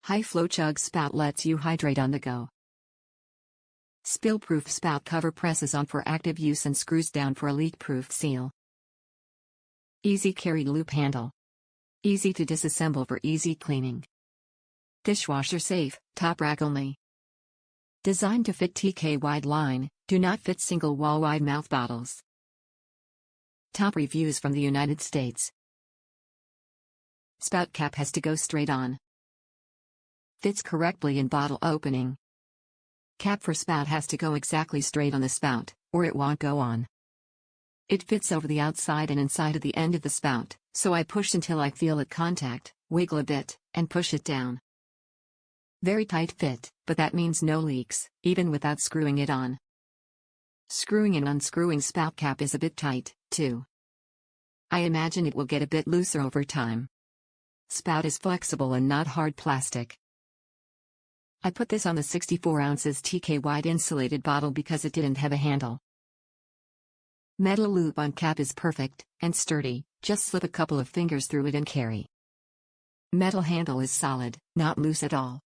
High-flow chug spout lets you hydrate on the go. Spillproof spout cover presses on for active use and screws down for a leak-proof seal. Easy carry loop handle. Easy to disassemble for easy cleaning. Dishwasher safe, top rack only. Designed to fit TKWide line, do not fit single wall wide mouth bottles. Top reviews from the United States. Spout cap has to go straight on. Fits correctly in bottle opening. Cap for spout has to go exactly straight on the spout, or it won't go on. It fits over the outside and inside of the end of the spout, so I push until I feel it contact, wiggle a bit, and push it down. Very tight fit, but that means no leaks, even without screwing it on. Screwing and unscrewing spout cap is a bit tight, too. I imagine it will get a bit looser over time. Spout is flexible and not hard plastic. I put this on the 64 ounces TKWide insulated bottle because it didn't have a handle. Metal loop on cap is perfect and sturdy, just slip a couple of fingers through it and carry. Metal handle is solid, not loose at all.